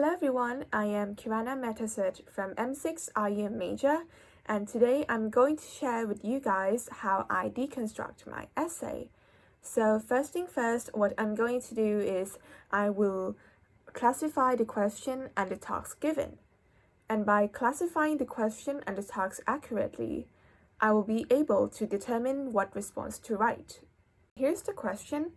Hello everyone, I am KIRANA MATHASAT from M6 IEM Major, and today I'm going to share with you guys how I deconstruct my essay. So first thing first, what I'm going to do is I will classify the question and the task given. And by classifying the question and the task accurately, I will be able to determine what response to write. Here's the question.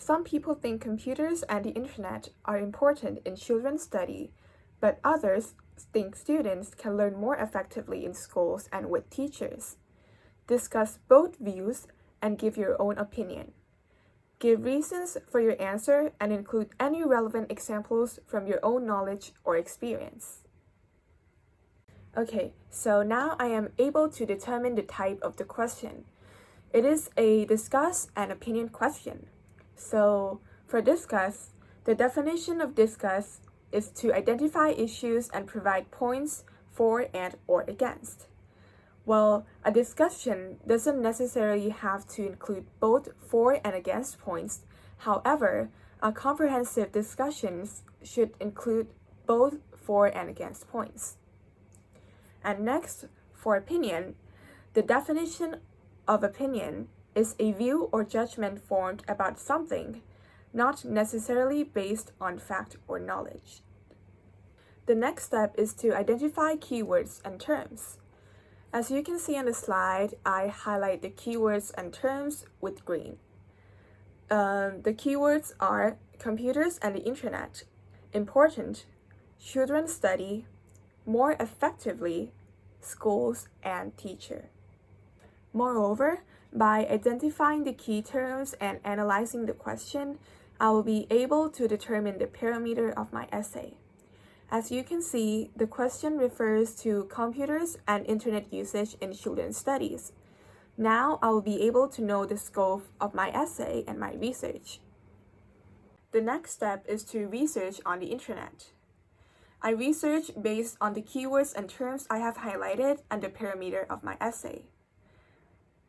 Some people think computers and the internet are important in children's study, but others think students can learn more effectively in schools and with teachers. Discuss both views and give your own opinion. Give reasons for your answer and include any relevant examples from your own knowledge or experience. Okay, so now I am able to determine the type of the question. It is a discuss and opinion question. So for discuss, the definition of discuss is to identify issues and provide points for and or against. Well, a discussion doesn't necessarily have to include both for and against points. However, a comprehensive discussion should include both for and against points. And next, for opinion, the definition of opinion is a view or judgment formed about something, not necessarily based on fact or knowledge. The next step is to identify keywords and terms. As you can see on the slide, I highlight the keywords and terms with green. The keywords are computers and the internet, important, children's study, more effectively, schools, and teacher. Moreover, by identifying the key terms and analyzing the question, I will be able to determine the parameter of my essay. As you can see, the question refers to computers and internet usage in children's studies. Now I will be able to know the scope of my essay and my research. The next step is to research on the internet. I research based on the keywords and terms I have highlighted and the parameter of my essay.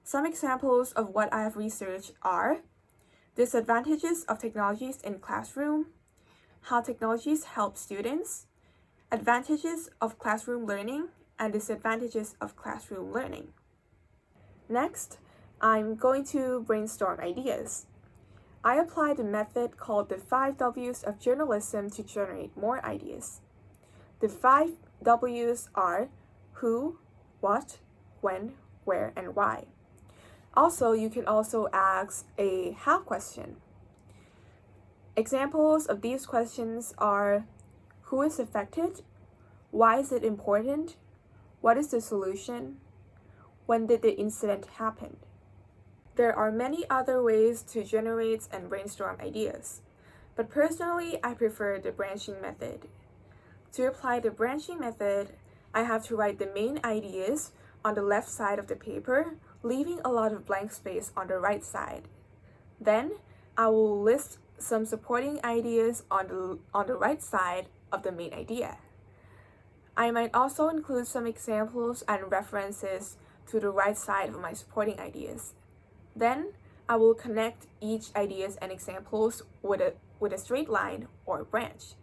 Some examples of what I have researched are disadvantages of technologies in classroom, how technologies help students, advantages of classroom learning, and disadvantages of classroom learning. Next, I'm going to brainstorm ideas. I apply the method called the 5 W's of journalism to generate more ideas. The 5 W's are who, what, when, where, and why. Also, you can also ask a how question. Examples of these questions are who is affected, why is it important, what is the solution, when did the incident happen. There are many other ways to generate and brainstorm ideas, but personally I prefer the branching method. To apply the branching method, I have to write the main ideas on the left side of the paper, leaving a lot of blank space on the right side. Then, I will list some supporting ideas on the right side of the main idea. I might also include some examples and references to the right side of my supporting ideas. Then, I will connect each ideas and examples with a straight line or branch.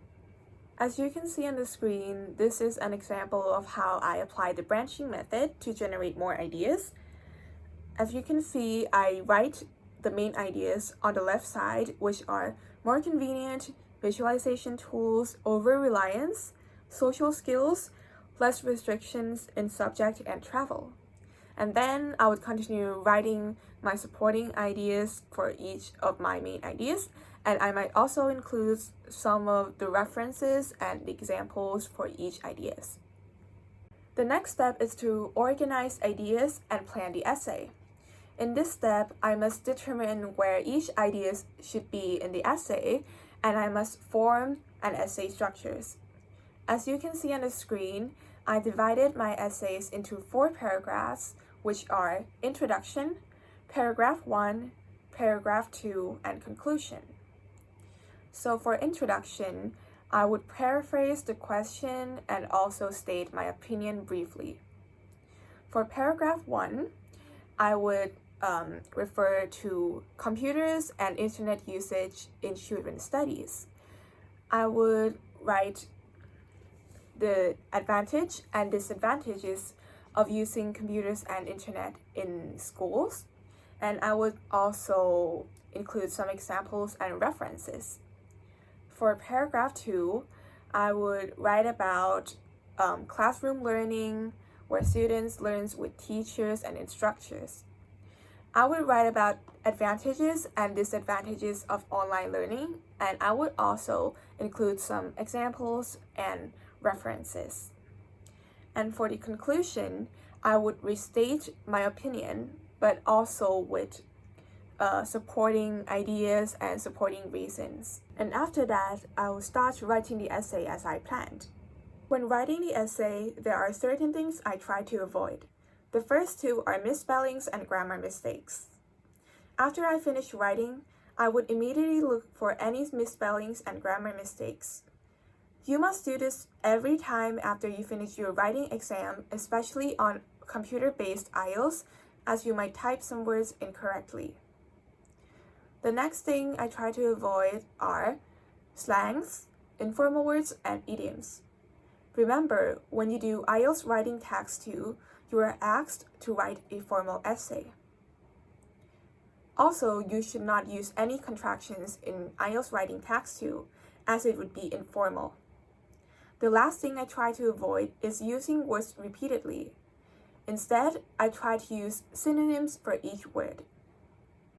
As you can see on the screen, this is an example of how I apply the branching method to generate more ideas. As you can see, I write the main ideas on the left side, which are more convenient, visualization tools, over-reliance, social skills, less restrictions in subject and travel. And then I would continue writing my supporting ideas for each of my main ideas, and I might also include some of the references and the examples for each ideas. The next step is to organize ideas and plan the essay. In this step, I must determine where each idea should be in the essay, and I must form an essay structures. As you can see on the screen, I divided my essays into 4 paragraphs, which are introduction, paragraph 1, paragraph 2, and conclusion. So for introduction, I would paraphrase the question and also state my opinion briefly. For paragraph 1, I would refer to computers and internet usage in children's studies. I would write the advantage and disadvantages of using computers and internet in schools, and I would also include some examples and references. For paragraph 2, I would write about classroom learning, where students learn with teachers and instructors. I would write about advantages and disadvantages of online learning, and I would also include some examples and references. And for the conclusion, I would restate my opinion, but also with supporting ideas and supporting reasons. And after that, I will start writing the essay as I planned. When writing the essay, there are certain things I try to avoid. The first two are misspellings and grammar mistakes. After I finish writing, I would immediately look for any misspellings and grammar mistakes. You must do this every time after you finish your writing exam, especially on computer-based IELTS, as you might type some words incorrectly. The next thing I try to avoid are slangs, informal words, and idioms. Remember, when you do IELTS writing task 2, you are asked to write a formal essay. Also, you should not use any contractions in IELTS writing task 2, as it would be informal. The last thing I try to avoid is using words repeatedly. Instead, I try to use synonyms for each word.